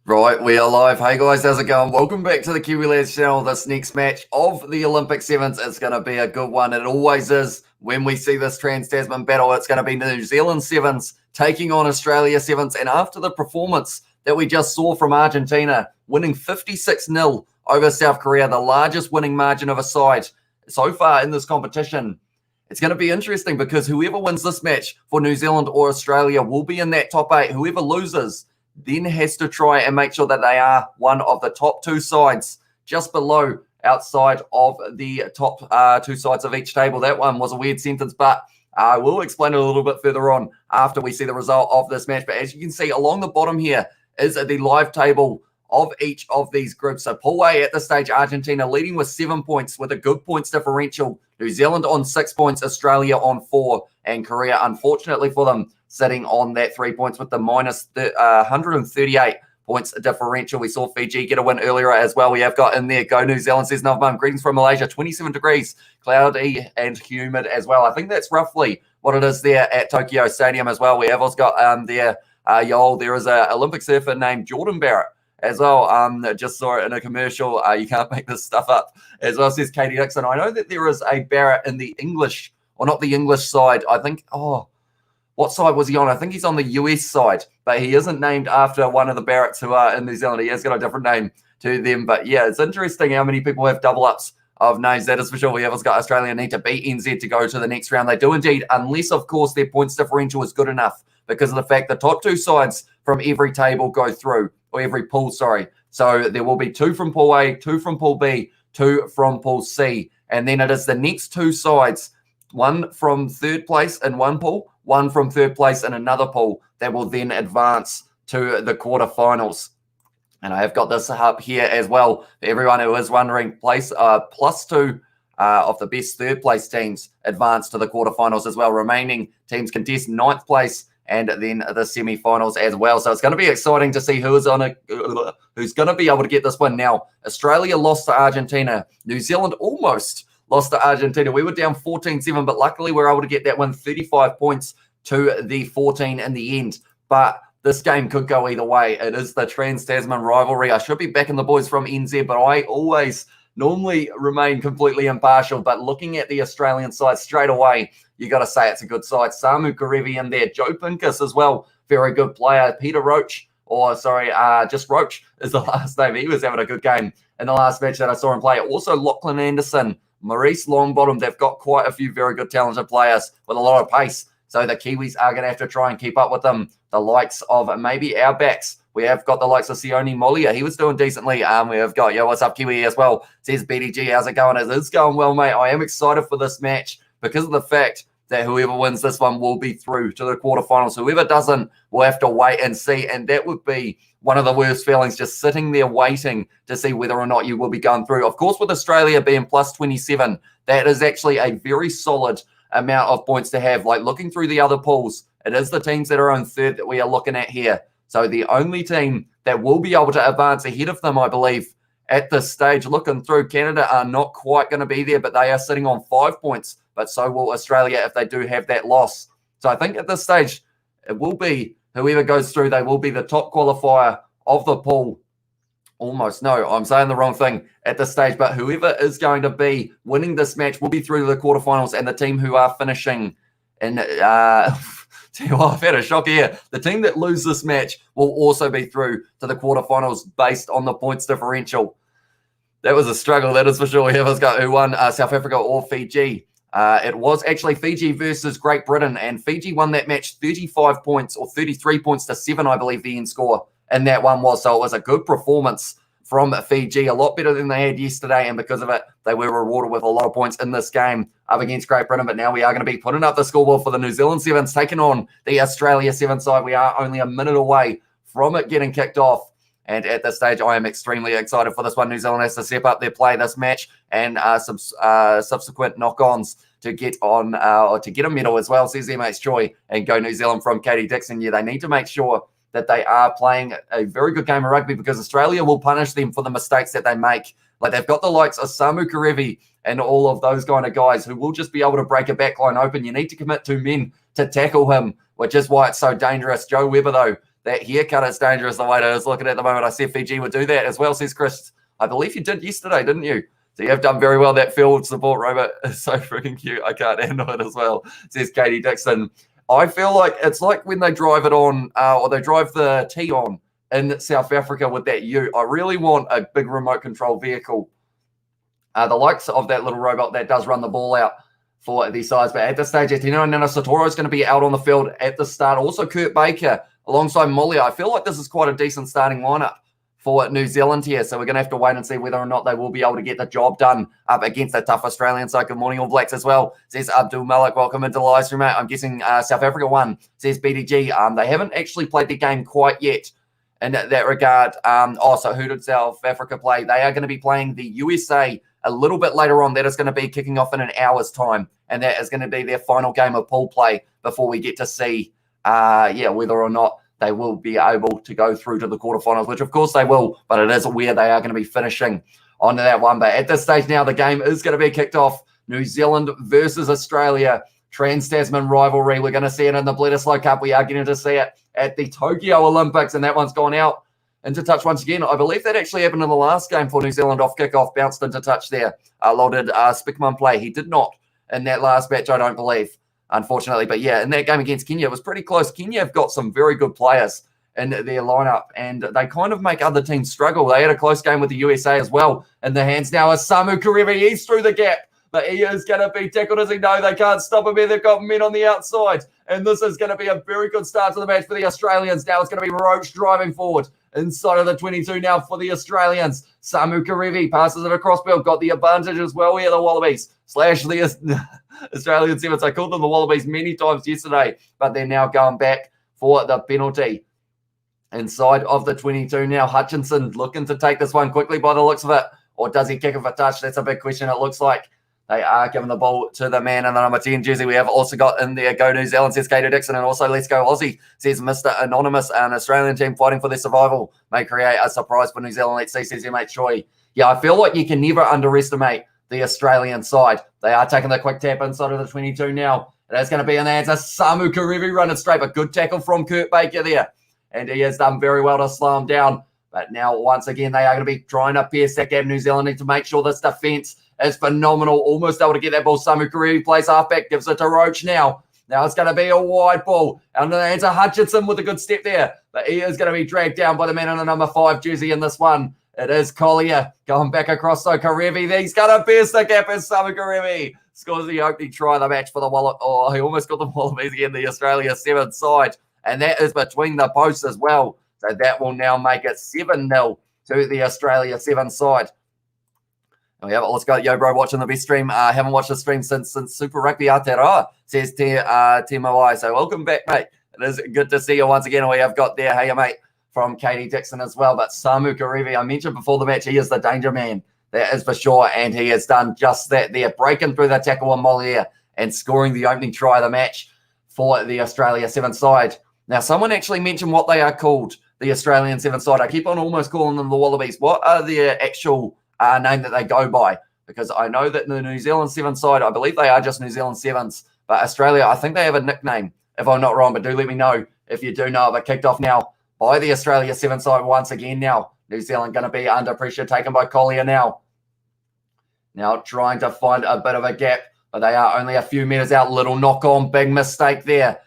Right, we are live. Hey guys, how's it going? Welcome back to the Kiwi Lads channel. This next match of the Olympic Sevens is going to be a good one. It always is when we see this Trans-Tasman battle. It's going to be New Zealand Sevens taking on Australia Sevens. And after the performance that we just saw from Argentina, winning 56-0 over South Korea, the largest winning margin of a side so far in this competition, it's going to be interesting because whoever wins this match for New Zealand or Australia will be in that top 8. Whoever loses then has to try and make sure that they are one of the top 2 sides just below outside of the top 2 sides of each table. That one was a weird sentence, but I will explain it a little bit further on after we see the result of this match. But as you can see along the bottom here is the live table of each of these groups. So Pool A at this stage, Argentina leading with 7 points with a good points differential. New Zealand on 6 points, Australia on 4, and Korea, unfortunately for them, sitting on that 3 points with the minus 138 points differential. We saw Fiji get a win earlier as well. We have got in there, go New Zealand, says Novmum. Greetings from Malaysia, 27 degrees, cloudy and humid as well. I think that's roughly what it is there at Tokyo Stadium as well. We have also got there is an Olympic surfer named Jordan Barrett as well. Just saw it in a commercial. You can't make this stuff up as well, says Katie Dixon. I know that there is a Barrett in the English, or not the English side. I think, what side was he on? I think he's on the US side, but he isn't named after one of the Barretts who are in New Zealand. He has got a different name to them. But yeah, it's interesting how many people have double ups of names. That is for sure. We have got Australia need to beat NZ to go to the next round. They do indeed, unless, of course, their points differential is good enough because of the fact the top 2 sides from every table go through, or every pool, sorry. So there will be 2 from Pool A, 2 from Pool B, 2 from Pool C. And then it is the next 2 sides, one from third place in one pool, one from third place in another pool, that will then advance to the quarterfinals. And I have got this up here as well for everyone who is wondering. Plus 2 of the best third place teams advance to the quarterfinals as well. Remaining teams contest 9th place and then the semi-finals as well. So it's going to be exciting to see who's going to be able to get this win. Now, Australia lost to Argentina. New Zealand almost lost to Argentina. We were down 14-7, but luckily we were able to get that win, 35 points to the 14 in the end. But this game could go either way. It is the Trans-Tasman rivalry. I should be backing the boys from NZ, but I always normally remain completely impartial. But looking at the Australian side straight away, you got to say it's a good side. Samu Karevi in there. Joe Pincus as well, very good player. Peter Roach, just Roach is the last name. He was having a good game in the last match that I saw him play. Also, Lachlan Anderson, Maurice Longbottom. They've got quite a few very good talented players with a lot of pace. So the Kiwis are going to have to try and keep up with them. The likes of maybe our backs. We have got the likes of Sione Molia. He was doing decently. We have got, what's up, Kiwi, as well. Says BDG, how's it going? It is going well, mate. I am excited for this match because of the fact that whoever wins this one will be through to the quarterfinals. Whoever doesn't, we'll have to wait and see. And that would be one of the worst feelings, just sitting there waiting to see whether or not you will be going through. Of course, with Australia being plus 27, that is actually a very solid amount of points to have. Like looking through the other pools, it is the teams that are on third that we are looking at here. So the only team that will be able to advance ahead of them, I believe, at this stage, looking through, Canada are not quite going to be there, but they are sitting on 5 points. But so will Australia if they do have that loss. So I think at this stage, it will be whoever goes through, they will be the top qualifier of the pool. Almost, no, I'm saying the wrong thing at this stage. But whoever is going to be winning this match will be through to the quarterfinals, and the team who are finishing in I've had a shock here. The team that loses this match will also be through to the quarterfinals based on the points differential. That was a struggle, that is for sure. We have got who won, South Africa or Fiji. It was actually Fiji versus Great Britain, and Fiji won that match 35 points or 33 points to 7, I believe the end score in that one was. So it was a good performance from Fiji, a lot better than they had yesterday, and because of it, they were rewarded with a lot of points in this game up against Great Britain. But now we are going to be putting up the scoreboard for the New Zealand Sevens, taking on the Australia Sevens side. We are only a minute away from it getting kicked off, and at this stage, I am extremely excited for this one. New Zealand has to step up their play this match and some subsequent knock-ons to get on or to get a medal as well, says MH Choi, and go New Zealand from Katie Dixon. Yeah, they need to make sure that they are playing a very good game of rugby, because Australia will punish them for the mistakes that they make. Like, they've got the likes of Samu Karevi and all of those kind of guys who will just be able to break a backline open. You need to commit 2 men to tackle him, which is why it's so dangerous. Joe Webber, though, That haircut is dangerous the way it is looking at the moment. I said Fiji would do that as well, says Chris. I believe you did yesterday, didn't you? So you have done very well. That field support robot is so freaking cute. I can't handle it as well, says Katie Dixon. I feel like it's like when they drive it on or they drive the T on in South Africa with that U. I really want a big remote control vehicle. The likes of that little robot that does run the ball out for these sides. But at this stage, Tino Nana Satoro is going to be out on the field at the start. Also, Kurt Baker alongside Molia. I feel like this is quite a decent starting lineup for New Zealand here. So we're going to have to wait and see whether or not they will be able to get the job done up against a tough Australian side. Good morning, All Blacks as well, says Abdul Malik. Welcome into the live stream, mate. I'm guessing South Africa won, says BDG. They haven't actually played the game quite yet in that regard. So who did South Africa play? They are going to be playing the USA a little bit later on. That is going to be kicking off in an hour's time. And that is going to be their final game of pool play before we get to see, whether or not they will be able to go through to the quarterfinals, which of course they will, but it is where they are going to be finishing on that one. But at this stage now, the game is going to be kicked off. New Zealand versus Australia, Trans-Tasman rivalry. We're going to see it in the Bledisloe Cup. We are getting to see it at the Tokyo Olympics, and that one's gone out into touch once again. I believe that actually happened in the last game for New Zealand off kickoff, bounced into touch there. Did Spickman play? He did not in that last match, I don't believe, unfortunately. But yeah, in that game against Kenya, it was pretty close. Kenya have got some very good players in their lineup, and they kind of make other teams struggle. They had a close game with the USA as well. In the hands now is Samu Karevi. He's through the gap, but he is going to be tackled as he know they can't stop him here. They've got men on the outside, and this is going to be a very good start to the match for the Australians. Now it's going to be Roach driving forward inside of the 22 now for the Australians. Samu Karevi passes it across field, got the advantage as well here, the Wallabies / the Australian Sevens. I called them the Wallabies many times yesterday, but they're now going back for the penalty. Inside of the 22 now, Hutchinson looking to take this one quickly by the looks of it, or does he kick it for touch? That's a big question. It looks like they are giving the ball to the man in the number 10 jersey. We have also got in there, go New Zealand, says Kato Dixon, and also let's go Aussie, says Mr. Anonymous. An Australian team fighting for their survival may create a surprise for New Zealand. Let's see, says mate Troy. Yeah, I feel like you can never underestimate the Australian side. They are taking the quick tap inside of the 22 now. That's going to be in the hands of Samu Karevi running straight, but good tackle from Kurt Baker there. And he has done very well to slow him down. But now, once again, they are going to be trying to pierce that gap. New Zealand need to make sure this defence is phenomenal. Almost able to get that ball. Samu Karevi plays halfback, gives it to Roach now. Now it's going to be a wide ball. And the hands of Hutchinson with a good step there. But he is going to be dragged down by the man in the number 5 jersey in this one. It is Collier going back across to Karevi. He's going to pierce the gap as Samu Karevi scores the opening try of the match for the Wallabies. Oh, he almost got the Wallabies again, the Australia Sevens side. And that is between the posts as well. So that will now make it 7-0 to the Australia Sevens side. And we have it. Let's go. Yo, bro, watching the best stream. Haven't watched the stream since Super Rugby Aotearoa, says Timo I. So welcome back, mate. It is good to see you once again. We have got there, hey, mate, from Katie Dixon as well. But Samu Karevi, I mentioned before the match, he is the danger man. That is for sure. And he has done just that there, breaking through the tackle on Moliere and scoring the opening try of the match for the Australia Sevens side. Now, someone actually mentioned what they are called, the Australian Sevens side. I keep on almost calling them the Wallabies. What are their actual name that they go by? Because I know that the New Zealand Sevens side, I believe they are just New Zealand Sevens. But Australia, I think they have a nickname, if I'm not wrong. But do let me know if you do know. But kicked off now by the Australia Sevens side once again now. New Zealand going to be under pressure, taken by Collier now. Now trying to find a bit of a gap, but they are only a few meters out. Little knock on, big mistake there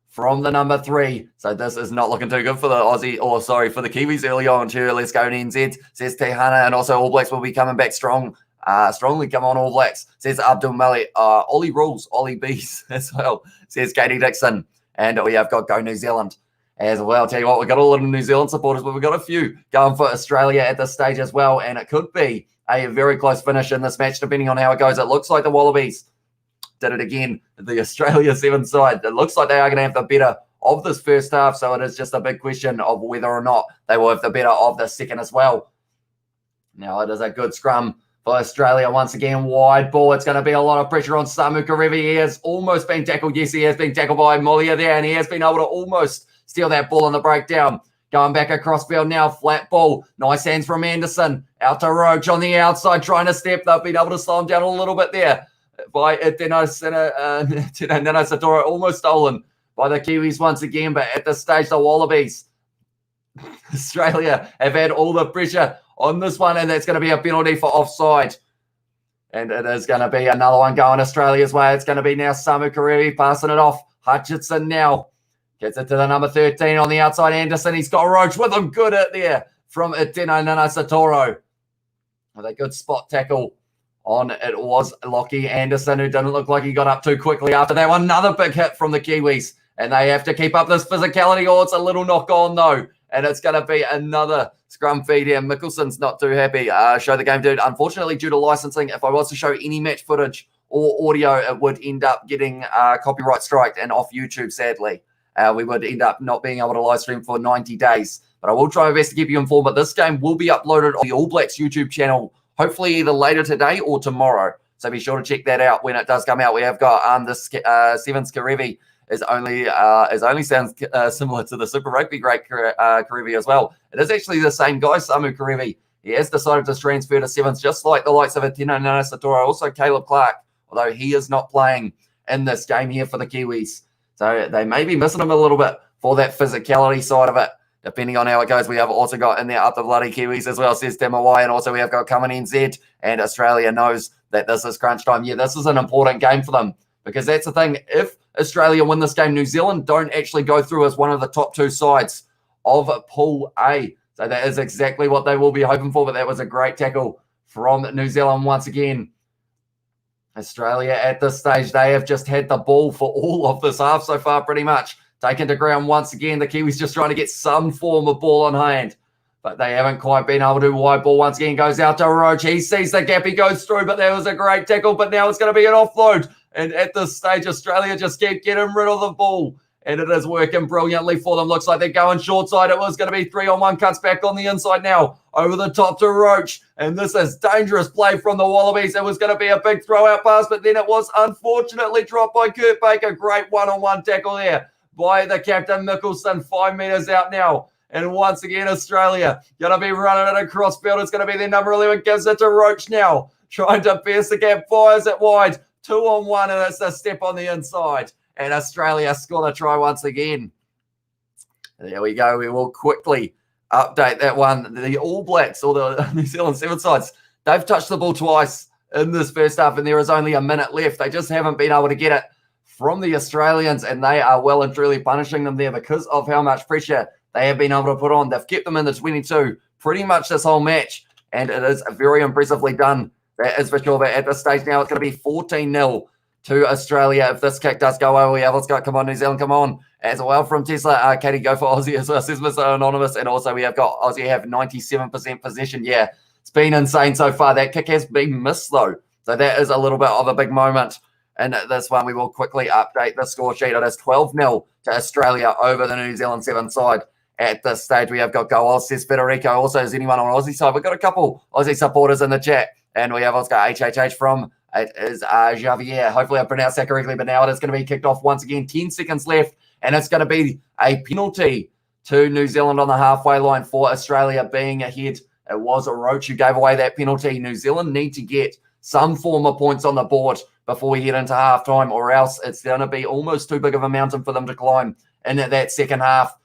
from the number 3. So this is not looking too good for the for the Kiwis early on. Sure, let's go to NZ, says Tehana, and also All Blacks will be coming back strongly. Come on, All Blacks, says Abdul Malik. Ollie rules, Ollie bees as well, says Katie Dixon. And we have got Go New Zealand as well. Tell you what, we've got a lot of New Zealand supporters, but we've got a few going for Australia at this stage as well. And it could be a very close finish in this match, depending on how it goes. It looks like the Wallabies did it again, the Australia Sevens side. It looks like they are going to have the better of this first half, so it is just a big question of whether or not they will have the better of the second as well. Now it is a good scrum for Australia. Once again, wide ball. It's going to be a lot of pressure on Samu Karevi. He has almost been tackled. Yes, he has been tackled by Molia there, and he has been able to almost steal that ball in the breakdown. Going back across field now, flat ball. Nice hands from Anderson. Out to Roach on the outside, trying to step. They've been able to slow him down a little bit there by Tino Satoro, almost stolen by the Kiwis once again. But at this stage, the Wallabies Australia have had all the pressure on this one, and that's going to be a penalty for offside. And it is going to be another one going Australia's way. It's going to be now Samu Karevi passing it off. Hutchinson now gets it to the number 13 on the outside. Anderson, he's got Roach with him. Good hit there from Iteno Nanasatoro. With a good spot tackle on it was Lockie Anderson, who didn't look like he got up too quickly after that one. Another big hit from the Kiwis, and they have to keep up this physicality. Oh, it's a little knock on though, and it's going to be another scrum feed here. Mickelson's not too happy. Show the game, dude. Unfortunately, due to licensing, if I was to show any match footage or audio, it would end up getting copyright striked and off YouTube, sadly. We would end up not being able to live stream for 90 days. But I will try my best to keep you informed. But this game will be uploaded on the All Blacks YouTube channel, hopefully either later today or tomorrow. So be sure to check that out when it does come out. We have got this Sevens Karevi is only sounds similar to the Super Rugby great Karevi as well. It is actually the same guy, Samu Karevi. He has decided to transfer to Sevens, just like the likes of Iteno Nanasatoro, also Caleb Clark, although he is not playing in this game here for the Kiwis. So they may be missing him a little bit for that physicality side of it. Depending on how it goes, we have also got in there up the bloody Kiwis as well, says Demawai, and also we have got coming NZ, and Australia knows that this is crunch time. Yeah, this is an important game for them, because that's the thing. If Australia win this game, New Zealand don't actually go through as one of the top two sides of Pool A. So that is exactly what they will be hoping for, but that was a great tackle from New Zealand once again. Australia at this stage, they have just had the ball for all of this half so far pretty much. Taken to ground once again. The Kiwis just trying to get some form of ball on hand, but they haven't quite been able to. Wide ball once again goes out to Roach. He sees the gap. He goes through, but that was a great tackle. But now it's going to be an offload. And at this stage, Australia just keep getting rid of the ball. And it is working brilliantly for them. Looks like they're going short side. It was going to be 3-on-1. Cuts back on the inside now. Over the top to Roach. And this is dangerous play from the Wallabies. It was going to be a big throw-out pass, but then it was unfortunately dropped by Kurt Baker. Great one-on-one tackle there by the captain, Mickelson, 5 meters out now. And once again, Australia going to be running it across field. It's going to be their number 11. Gives it to Roach now. Trying to pierce the gap. Fires it wide. 2-on-1, and it's a step on the inside. And Australia score a try once again. There we go. We will quickly update that one. The All Blacks, or the New Zealand Sevens sides, they've touched the ball twice in this first half, and there is only a minute left. They just haven't been able to get it from the Australians, and they are well and truly punishing them there because of how much pressure they have been able to put on. They've kept them in the 22 pretty much this whole match, and it is very impressively done. That is for sure. But at this stage now, it's going to be 14-0 to Australia. If this kick does go over, we have, let's go. Come on, New Zealand, come on. As well from Tesla. Katie, go for Aussie as well, says Mr. Anonymous. And also we have got Aussie have 97% possession. Yeah, it's been insane so far. That kick has been missed, though. So that is a little bit of a big moment. And this one, we will quickly update the score sheet. It is 12-0 to Australia over the New Zealand Sevens side. At this stage, we have got Go Oz, says Federico. Also, is anyone on Aussie side? We've got a couple Aussie supporters in the chat. And we have also got HHH from, it is Javier. Hopefully I pronounced that correctly, but now it is going to be kicked off once again. 10 seconds left, and it's going to be a penalty to New Zealand on the halfway line for Australia being ahead. It was a Roach who gave away that penalty. New Zealand need to get some form of points on the board before we head into halftime, or else it's going to be almost too big of a mountain for them to climb in that second half.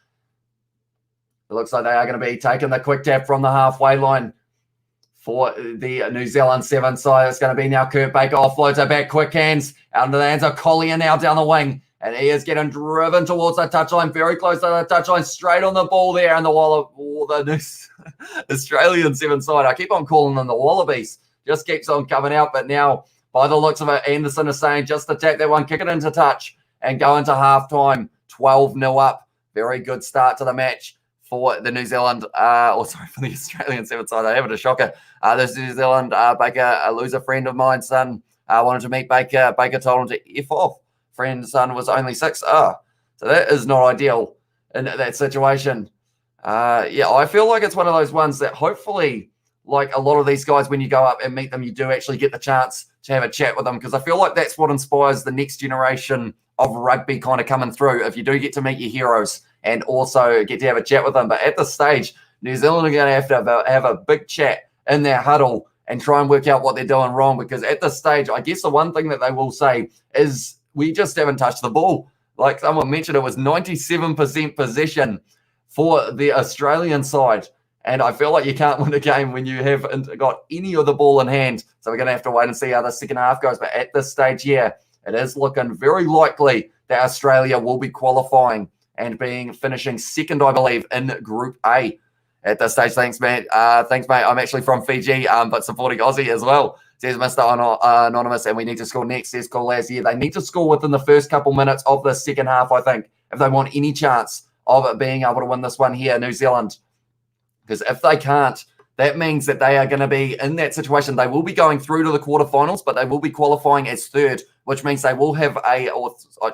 It looks like they are going to be taking the quick tap from the halfway line for the New Zealand Sevens side. It's going to be now Kurt Baker offloads it back, quick hands, out into the hands of Collier now down the wing, and he is getting driven towards the touchline, very close to the touchline, straight on the ball there, and the Australian Sevens side. I keep on calling them the Wallabies, just keeps on coming out, but now, by the looks of it, Anderson is saying just attack that one, kick it into touch, and go into halftime, 12-0 up. Very good start to the match for the New Zealand, for the Australian Sevens side. They have it a shocker. This New Zealand Baker, a loser friend of mine, son, wanted to meet Baker. Baker told him to F off. Friend's son was only 6. So that is not ideal in that situation. Yeah, I feel like it's one of those ones that hopefully, like a lot of these guys, when you go up and meet them, you do actually get the chance to have a chat with them, because I feel like that's what inspires the next generation of rugby kind of coming through, if you do get to meet your heroes and also get to have a chat with them. But at this stage, New Zealand are going to have a big chat in their huddle and try and work out what they're doing wrong, because at this stage, I guess the one thing that they will say is we just haven't touched the ball. Like someone mentioned, it was 97% possession for the Australian side. And I feel like you can't win a game when you haven't got any of the ball in hand. So we're going to have to wait and see how the second half goes. But at this stage here, it is looking very likely that Australia will be qualifying and finishing second, I believe, in Group A at this stage. Thanks, mate. Thanks, mate. I'm actually from Fiji, but supporting Aussie as well. Says Mr. Anonymous, and we need to score next, says Kiwi Lads. Yeah, they need to score within the first couple minutes of the second half, I think, if they want any chance of being able to win this one here, New Zealand. Because if they can't, that means that they are going to be in that situation. They will be going through to the quarterfinals, but they will be qualifying as third, which means they will have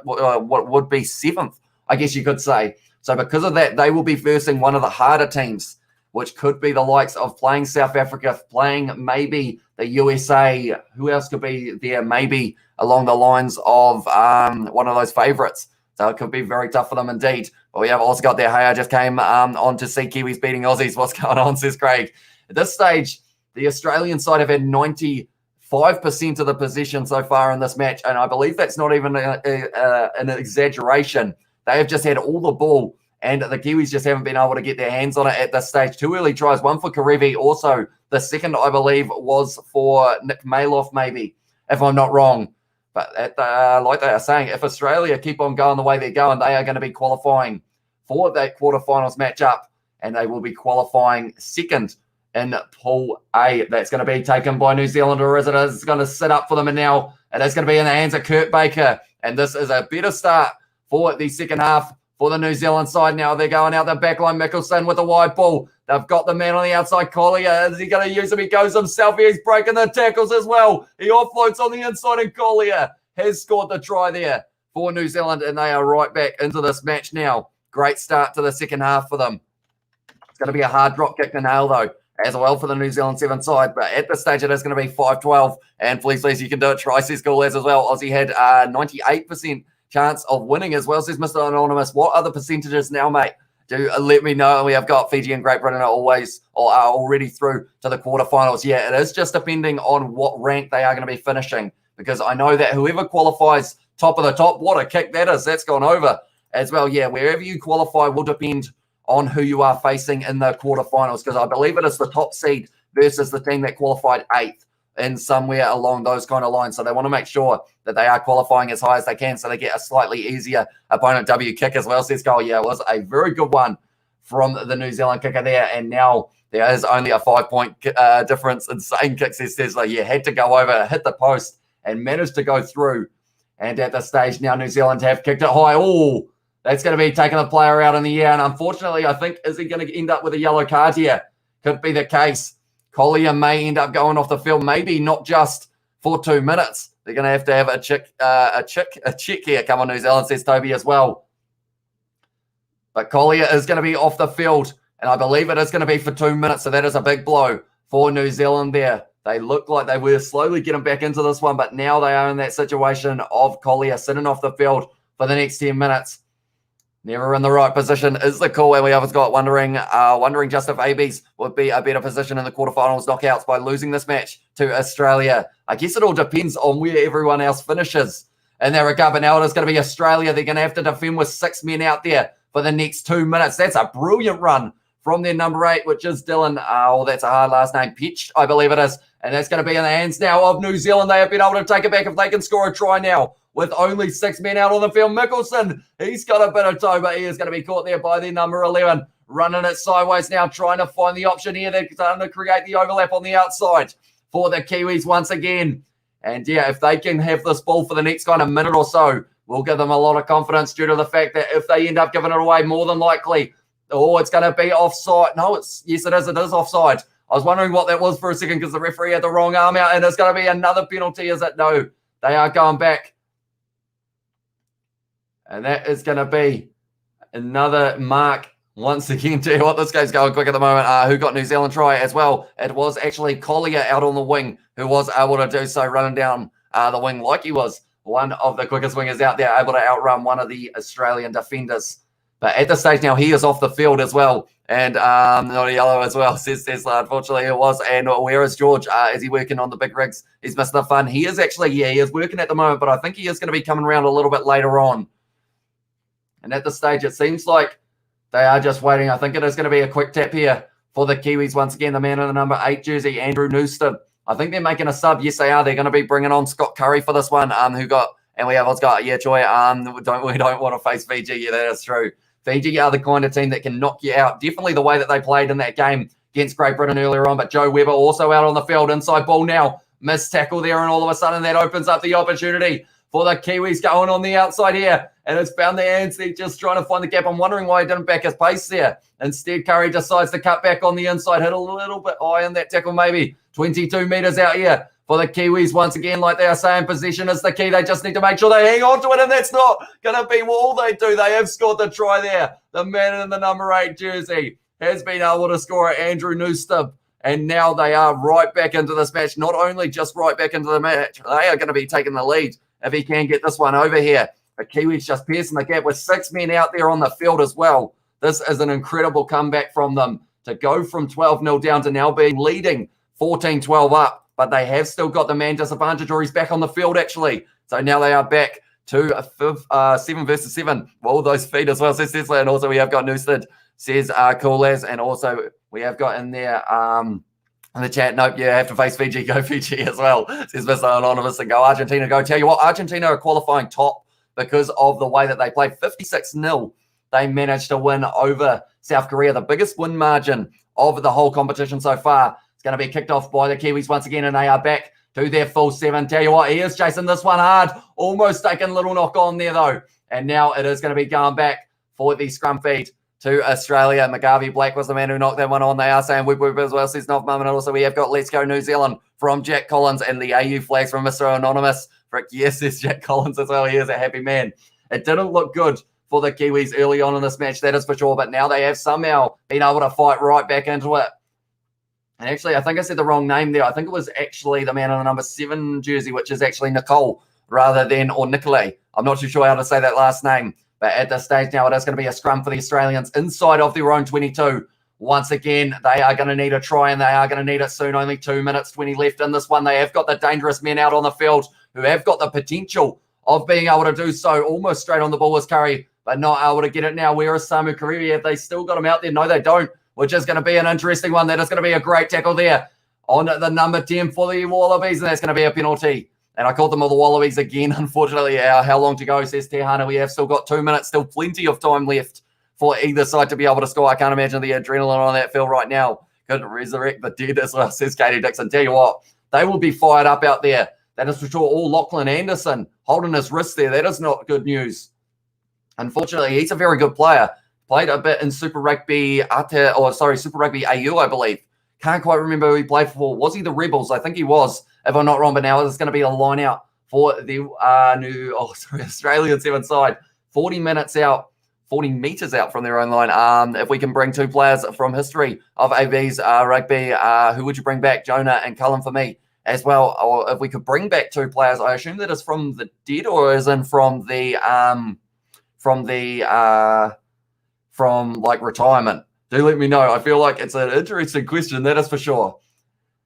what would be seventh, I guess you could say. So because of that, they will be versing one of the harder teams, which could be the likes of playing South Africa, playing maybe the USA. Who else could be there? Maybe along the lines of one of those favourites. So it could be very tough for them indeed. But we have also got there. Hey, I just came on to see Kiwis beating Aussies. What's going on, says Craig. At this stage, the Australian side have had 95% of the possession so far in this match. And I believe that's not even an exaggeration. They have just had all the ball. And the Kiwis just haven't been able to get their hands on it at this stage. 2 early tries, one for Karevi. Also, the second, I believe, was for Nick Maloff, maybe, if I'm not wrong. But like they are saying, if Australia keep on going the way they're going, they are going to be qualifying for that quarterfinals matchup, and they will be qualifying second in Pool A. That's going to be taken by New Zealand, or is it? It's going to sit up for them, and now it is going to be in the hands of Kurt Baker. And this is a better start for the second half for the New Zealand side. Now they're going out the back line. Mickelson with a wide ball. They've got the man on the outside. Collier, is he going to use him? He goes himself. He's breaking the tackles as well. He offloads on the inside, and Collier has scored the try there for New Zealand, and they are right back into this match now. Great start to the second half for them. It's going to be a hard drop kick to nail, though, as well for the New Zealand Sevens side. But at this stage, it is going to be 5-12. And please, you can do it. Try, says Kiwi Lads as well. Aussie had 98% chance of winning as well, says Mr. Anonymous. What are the percentages now, mate? Do let me know. We have got Fiji and Great Britain are already through to the quarterfinals. Yeah, it is just depending on what rank they are going to be finishing, because I know that whoever qualifies top of the top, what a kick that is. That's gone over as well. Yeah, wherever you qualify will depend on who you are facing in the quarterfinals, because I believe it is the top seed versus the team that qualified 8th and somewhere along those kind of lines. So they want to make sure that they are qualifying as high as they can so they get a slightly easier opponent. W kick as well, says Cole. Yeah, it was a very good one from the New Zealand kicker there. And now there is only a 5-point difference. Insane kick, says Tesla. Yeah, had to go over, hit the post, and managed to go through. And at this stage now, New Zealand have kicked it high. Oh, that's going to be taking the player out in the air. And unfortunately, I think, is he going to end up with a yellow card here? Could be the case. Collier may end up going off the field, maybe not just for 2 minutes. They're going to have a check here. Come on, New Zealand, says Toby as well. But Collier is going to be off the field, and I believe it is going to be for 2 minutes. So that is a big blow for New Zealand there. They look like they were slowly getting back into this one, but now they are in that situation of Collier sitting off the field for the next 10 minutes. Never in the right position is the call, and we have got wondering just if ABs would be a better position in the quarterfinals knockouts by losing this match to Australia. I guess it all depends on where everyone else finishes in that regard. But now it is going to be Australia. They're going to have to defend with 6 men out there for the next 2 minutes. That's a brilliant run from their number 8, which is Dylan. Oh, that's a hard last name. Pitch, I believe it is. And that's going to be in the hands now of New Zealand. They have been able to take it back if they can score a try now. With only 6 men out on the field. Mickelson, he's got a bit of toe, but he is going to be caught there by their number 11. Running it sideways now, trying to find the option here. They're starting to create the overlap on the outside for the Kiwis once again. And yeah, if they can have this ball for the next kind of minute or so, we'll give them a lot of confidence due to the fact that if they end up giving it away, more than likely, it's going to be offside. No, yes, it is. It is offside. I was wondering what that was for a second because the referee had the wrong arm out, and it's going to be another penalty, is it? No, they are going back. And that is going to be another mark once again. Tell you what, this game's going quick at the moment. Who got New Zealand try as well? It was actually Collier out on the wing who was able to do so, running down the wing like he was one of the quickest wingers out there, able to outrun one of the Australian defenders. But at this stage now, he is off the field as well. And not a yellow as well, says Tesla. Unfortunately, it was. And where is George? Is he working on the big rigs? He's missing the fun. He is actually, he is working at the moment, but I think he is going to be coming around a little bit later on. And at this stage, it seems like They are just waiting. I think it is going to be a quick tap here for the Kiwis once again. The man in the number 8 jersey, Andrew Newsted. I think they're making a sub. Yes, they are. They're going to be bringing on Scott Curry for this one. And we have Oscar. Yeah, Joy. We don't want to face Fiji. Yeah, that is true. Fiji are the kind of team that can knock you out. Definitely the way that they played in that game against Great Britain earlier on. But Joe Webber also out on the field. Inside ball now. Missed tackle there, and all of a sudden that opens up the opportunity for the Kiwis going on the outside here. And it's found the hands. They're just trying to find the gap. I'm wondering why he didn't back his pace there. Instead, Curry decides to cut back on the inside. Hit a little bit high in that tackle, maybe 22 metres out here for the Kiwis. Once again, like they are saying, possession is the key. They just need to make sure they hang on to it, and that's not going to be all they do. They have scored the try there. The man in the number 8 jersey has been able to score it, Andrew Newstub. And now they are right back into this match. Not only just right back into the match, they are going to be taking the lead if he can get this one over here. The Kiwis just piercing the gap with 6 men out there on the field as well. This is an incredible comeback from them to go from 12-0 down to now being leading 14-12 up. But they have still got the man disadvantage, or he's back on the field actually. So now they are back to a 7 versus 7. All those feet as well, says Tesla. And also we have got Newstead, says Cool As. And also we have got in there in the chat, nope, you have to face Fiji, go Fiji as well, says Mr. Anonymous, and go Argentina, go. Tell you what, Argentina are qualifying top because of the way that they played. 56-0 they managed to win over South Korea, the biggest win margin of the whole competition so far. It's going to be kicked off by the Kiwis once again, and they are back to their full 7. Tell you what, he is chasing this one hard, almost taking a little knock on there though, and now it is going to be going back for the scrum feed to Australia. McGarvey Black was the man who knocked that one on. They are saying whip as well, says Nov Mum. And also we have got Let's Go New Zealand from Jack Collins, and the AU flags from Mr. Anonymous. Frick, yes, says Jack Collins as well. He is a happy man. It didn't look good for the Kiwis early on in this match, that is for sure. But now they have somehow been able to fight right back into it. And actually, I think I said the wrong name there. I think it was actually the man in the number 7 jersey, which is actually Nicole rather than, or Nicolay. I'm not too sure how to say that last name. But at this stage now, it is going to be a scrum for the Australians inside of their own 22. Once again, they are going to need a try, and they are going to need it soon. Only 2 minutes 20 left in this one. They have got the dangerous men out on the field who have got the potential of being able to do so. Almost straight on the ball was Curry, but not able to get it now. Where is Samu Karevi? Have they still got him out there? No, they don't, which is going to be an interesting one. That is going to be a great tackle there on the number 10 for the Wallabies, and that's going to be a penalty. And I called them all the Wallabies again, unfortunately. How long to go, says Tehana. We have still got 2 minutes, still plenty of time left for either side to be able to score. I can't imagine the adrenaline on that field right now. Could resurrect the dead as well, says Katie Dixon. Tell you what, they will be fired up out there. That is for sure. All Lachlan Anderson holding his wrist there. That is not good news. Unfortunately, he's a very good player. Played a bit in Super Rugby Super Rugby AU, I believe. Can't quite remember who he played for. Was he the Rebels? I think he was, if I'm not wrong. But now it's going to be a line out for the Australian 7 side. 40 minutes out, 40 metres out from their own line. If we can bring 2 players from history of AB's rugby, who would you bring back? Jonah and Cullen for me as well. Or if we could bring back 2 players, I assume that is from the dead, or is in from like retirement. Do let me know. I feel like it's an interesting question, that is for sure.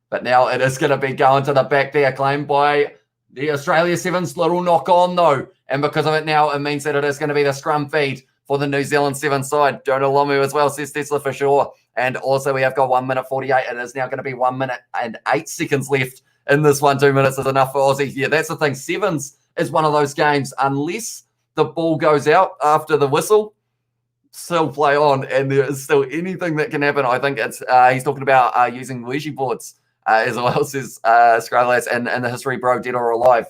But now it is going to be going to the back there, claimed by the Australia Sevens. Little knock on though. And because of it now, it means that it is going to be the scrum feed for the New Zealand 7 side. Jonah Lomu as well, says Tesla for sure. And also we have got 1 minute 48. It is now going to be 1 minute and 8 seconds left in this one. 2 minutes is enough for Aussie. Yeah, that's the thing. Sevens is one of those games, unless the ball goes out after the whistle, still play on, and there is still anything that can happen. I think it's he's talking about using Ouija boards as well, says Skrylats, and the history bro, dead or alive.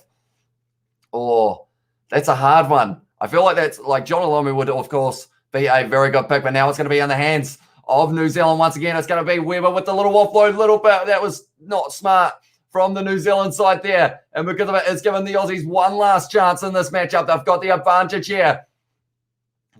Oh, that's a hard one. I feel like that's like John Alomu would, of course, be a very good pick, but now it's going to be in the hands of New Zealand once again. It's going to be Weber with the little offload, little bit. That was not smart from the New Zealand side there, and because of it, it's given the Aussies one last chance in this matchup. They've got the advantage here.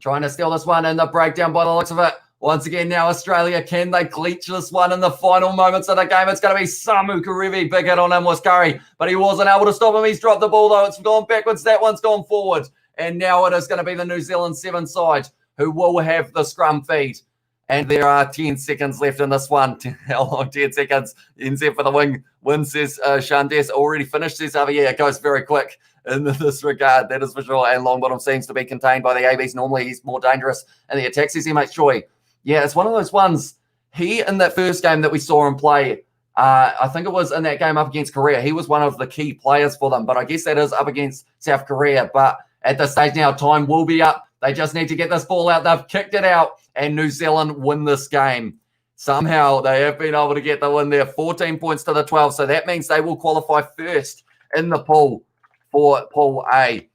Trying to steal this one in the breakdown by the looks of it. Once again, now Australia, can they clinch this one in the final moments of the game? It's going to be Samu Karevi. Big hit on him was Curry, but he wasn't able to stop him. He's dropped the ball, though. It's gone backwards. That one's gone forward. And now it is going to be the New Zealand 7 side who will have the scrum feed. And there are 10 seconds left in this one. How long? 10 seconds. NZ for the win, says Shandes. Already finished, says Javier. It goes very quick in this regard. That is for sure. And Longbottom seems to be contained by the ABs. Normally, he's more dangerous in the attack, says MH Choi. Yeah, it's one of those ones. He, in that first game that we saw him play, I think it was in that game up against Korea, he was one of the key players for them. But I guess that is up against South Korea. But at this stage now, time will be up. They just need to get this ball out. They've kicked it out, and New Zealand win this game. Somehow they have been able to get the win there, 14 points to the 12. So that means they will qualify first in the pool for Pool A.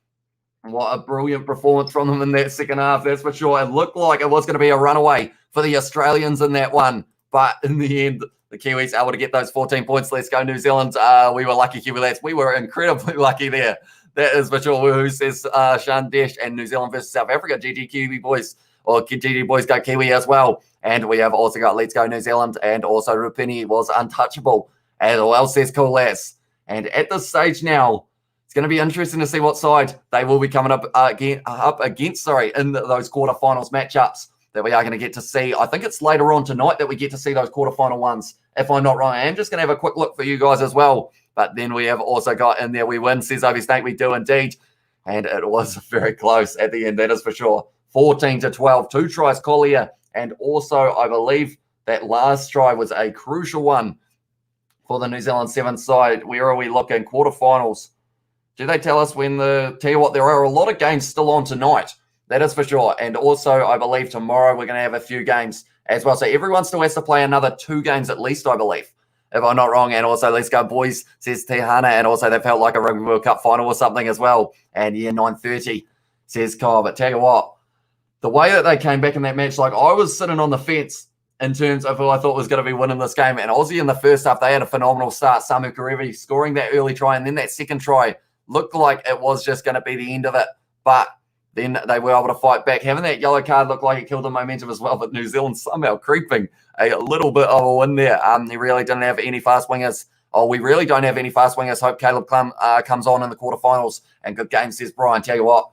What a brilliant performance from them in that second half, that's for sure. It looked like it was going to be a runaway for the Australians in that one. But in the end, the Kiwis able to get those 14 points. Let's go, New Zealand. We were lucky, Kiwi Lads. We were incredibly lucky there. That is for sure. Who says Shandesh and New Zealand versus South Africa. GG Kiwi boys, or GG boys go Kiwi as well. And we have also got Let's Go New Zealand, and also Rupini was untouchable as well, says Cool Lads. And at this stage now, it's going to be interesting to see what side they will be coming up against in those quarterfinals matchups that we are going to get to see. I think it's later on tonight that we get to see those quarterfinal ones, if I'm not wrong. I am just going to have a quick look for you guys as well. But then we have also got in there, we win, says Obi Snake. We do indeed. And it was very close at the end, that is for sure. 14-12, 2 tries Collier. And also, I believe that last try was a crucial one for the New Zealand Sevens side. Where are we looking? Quarterfinals. Do they tell us when tell you what, there are a lot of games still on tonight. That is for sure. And also, I believe tomorrow we're going to have a few games as well. So everyone still has to play another 2 games at least, I believe, if I'm not wrong. And also, let's go, boys, says Tehana. And also, that felt like a Rugby World Cup final or something as well. And yeah, 9:30, says Kyle. But tell you what, the way that they came back in that match, like I was sitting on the fence in terms of who I thought was going to be winning this game. And Aussie in the first half, they had a phenomenal start. Samu Karevi scoring that early try, and then that second try looked like it was just going to be the end of it. But then they were able to fight back. Having that yellow card looked like it killed the momentum as well. But New Zealand somehow creeping a little bit of a win there. They really didn't have any fast wingers. Oh, we really don't have any fast wingers. Hope Caleb comes on in the quarterfinals. And good game, says Brian. Tell you what,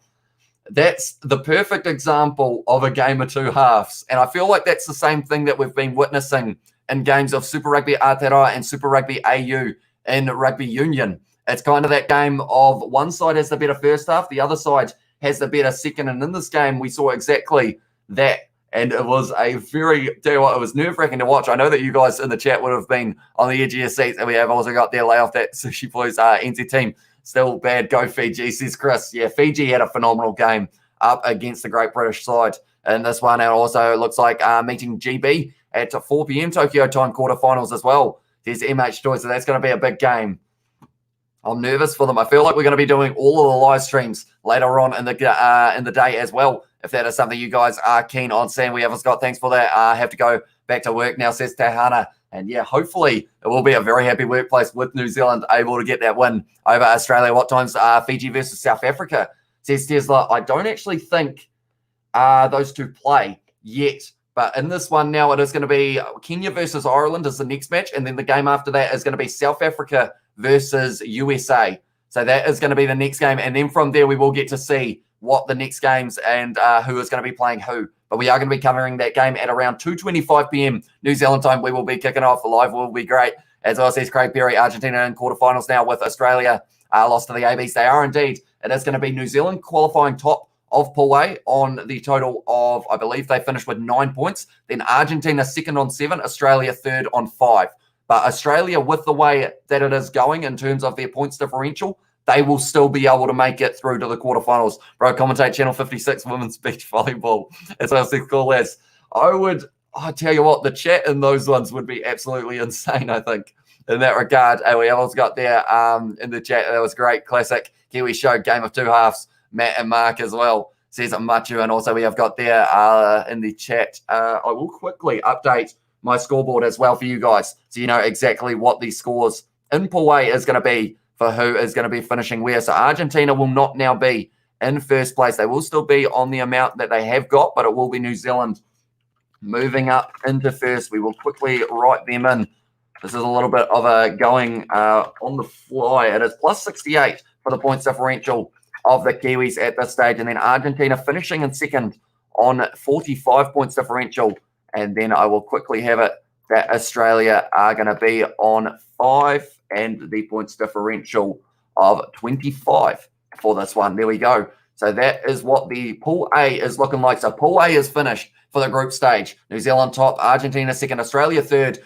that's the perfect example of a game of 2 halves. And I feel like that's the same thing that we've been witnessing in games of Super Rugby Aotearoa and Super Rugby AU in Rugby Union. It's kind of that game of one side has the better first half, the other side has the better second. And in this game, we saw exactly that. And it was a tell you what, it was nerve-wracking to watch. I know that you guys in the chat would have been on the edge of your seats. And we have also got their lay off that Sushi Boys NZ team. Still bad. Go Fiji, says Chris. Yeah, Fiji had a phenomenal game up against the Great British side in this one. And also it looks like meeting GB at 4 p.m. Tokyo time quarterfinals as well. There's MH Joy, so that's going to be a big game. I'm nervous for them. I feel like we're going to be doing all of the live streams later on in the day as well. If that is something you guys are keen on seeing, we haven't got. Thanks for that. I have to go back to work now, says Tahana. And yeah, hopefully it will be a very happy workplace with New Zealand able to get that win over Australia. What time's Fiji versus South Africa? Says Tesla. I don't actually think those two play yet. But in this one now, it is going to be Kenya versus Ireland is the next match. And then the game after that is going to be South Africa versus USA. So that is going to be the next game. And then from there, we will get to see what the next games and who is going to be playing who. But we are going to be covering that game at around 2:25 p.m. New Zealand time. We will be kicking off. The live will be great. As well, says Craig Perry, Argentina in quarterfinals now with Australia lost to the ABs. They are indeed. It is going to be New Zealand qualifying top of Pool A on the total of, I believe they finished with 9 points. Then Argentina second on 7, Australia third on 5. But Australia, with the way that it is going in terms of their points differential, they will still be able to make it through to the quarterfinals. Bro, commentate Channel 56 Women's Beach Volleyball. As I said, cool as I tell you what, the chat in those ones would be absolutely insane, I think, in that regard. And we also got there in the chat, that was great. Classic Kiwi show, game of 2 halves. Matt and Mark as well, says Machu. And also we have got there in the chat. I will quickly update my scoreboard as well for you guys, so you know exactly what the scores in Pool A is going to be for who is going to be finishing where. So Argentina will not now be in first place. They will still be on the amount that they have got, but it will be New Zealand moving up into first. We will quickly write them in. This is a little bit of a going on the fly. It is plus 68 for the points differential of the Kiwis at this stage. And then Argentina finishing in second on 45 points differential. And then I will quickly have it that Australia are going to be on 5 and the points differential of 25 for this one. There we go. So that is what the Pool A is looking like. So Pool A is finished for the group stage. New Zealand top, Argentina second, Australia third,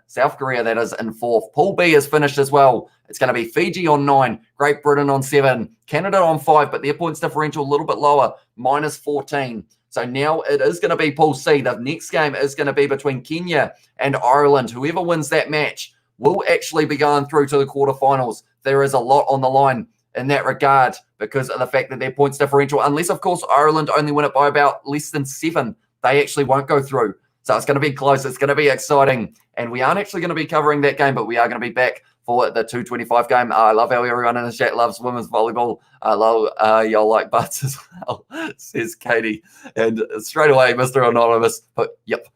South Korea, that is in fourth. Pool B is finished as well. It's going to be Fiji on 9, Great Britain on 7, Canada on 5, but their points differential a little bit lower, minus 14. So now it is going to be Pool C. The next game is going to be between Kenya and Ireland. Whoever wins that match will actually be going through to the quarterfinals. There is a lot on the line in that regard because of the fact that their points differential, unless, of course, Ireland only win it by about less than 7, they actually won't go through. So it's going to be close. It's going to be exciting. And we aren't actually going to be covering that game, but we are going to be back for the 2:25 game. I love how everyone in the chat loves women's volleyball. I love y'all like butts as well, says Katie. And straight away, Mr. Anonymous, but yep,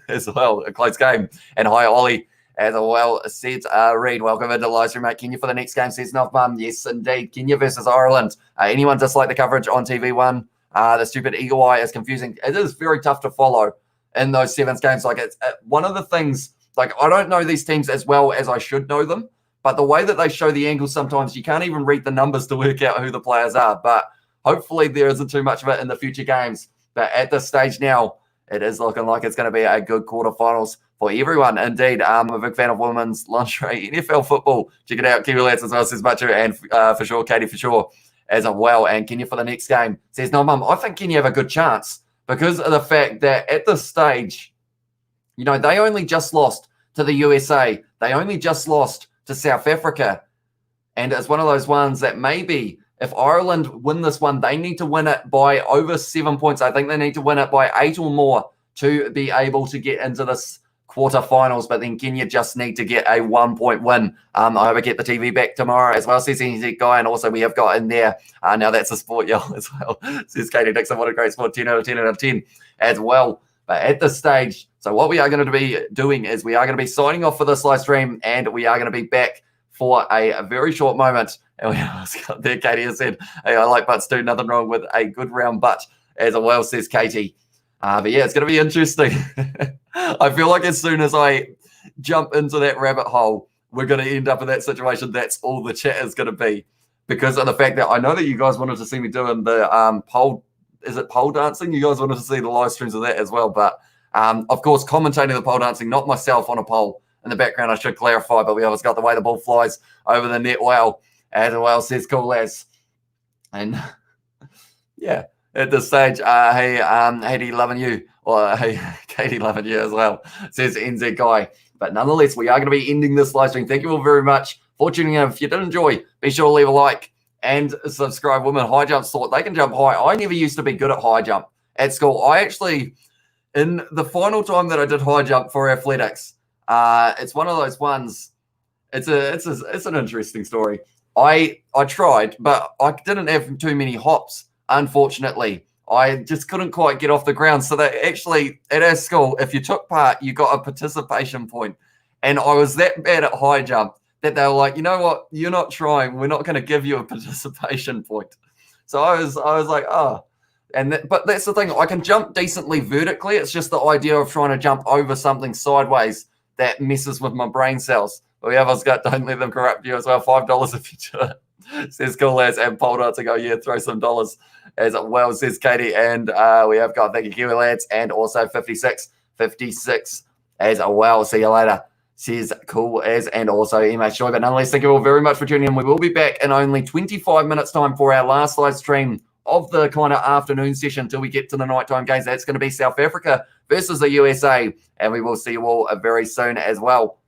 as well, a close game. And hi, Ollie. As well, says Reed, welcome into the live stream, mate. Kenya for the next game, says Novmum. Yes, indeed. Kenya versus Ireland. Anyone dislike the coverage on TV1? The stupid eagle eye is confusing. It is very tough to follow in those sevens games. Like, it's one of the things, like, I don't know these teams as well as I should know them, but the way that they show the angles, sometimes you can't even read the numbers to work out who the players are. But hopefully there isn't too much of it in the future games. But at this stage now, it is looking like it's going to be a good quarterfinals for everyone. Indeed, I'm a big fan of women's lingerie, NFL football. Check it out. Kiwi Lads as well, says Butcher, and for sure, Katie for sure as well. And Kenya for the next game says, no, Mum, I think Kenya have a good chance because of the fact that at this stage, you know, they only just lost to the USA. They only just lost to South Africa. And it's one of those ones that maybe if Ireland win this one, they need to win it by over 7 points. I think they need to win it by 8 or more to be able to get into this quarterfinals. But then Kenya just need to get a 1-point win. I hope I get the TV back tomorrow as well, says NZ Guy. And also we have got in there, now that's a sport, y'all, as well, says Katie Dixon. What a great sport, 10 out of 10 out of 10 as well. But at this stage, so what we are going to be doing is we are going to be signing off for this live stream, and we are going to be back for a very short moment. And there, Katie has said, hey, I like butts too. Nothing wrong with a good round butt as well, says Katie. But yeah, it's going to be interesting. I feel like as soon as I jump into that rabbit hole, we're going to end up in that situation. That's all the chat is going to be because of the fact that I know that you guys wanted to see me doing the pole. Is it pole dancing? You guys wanted to see the live streams of that as well. But of course, commentating the pole dancing, not myself on a pole in the background, I should clarify. But we always got the way the ball flies over the net well, as well, says Cool As. And yeah, at this stage, hey, Katie, loving you. Or hey, Katie, loving you as well, says NZ Guy. But nonetheless, we are going to be ending this live stream. Thank you all very much for tuning in. If you did enjoy, be sure to leave a like and subscribe. Women high jumps thought they can jump high. I never used to be good at high jump at school. I actually, in the final time that I did high jump for athletics, it's one of those ones. It's an interesting story. I tried, but I didn't have too many hops. Unfortunately, I just couldn't quite get off the ground. So they actually at our school, if you took part, you got a participation point. And I was that bad at high jump that they were like, you know what, you're not trying. We're not going to give you a participation point. So I was like, oh. But that's the thing. I can jump decently vertically. It's just the idea of trying to jump over something sideways that messes with my brain cells. We have us got, don't let them corrupt you as well. $5 if you do it. Says Cool Lads and pole dancing. Go, yeah, throw some dollars as well, says Katie. And we have got, thank you, Kiwi Lads, and also 56 as well. See you later, says Cool As, and also MH Joy. But nonetheless, thank you all very much for tuning in. We will be back in only 25 minutes time for our last live stream of the kind of afternoon session till we get to the nighttime games. That's going to be South Africa versus the USA, and we will see you all very soon as well.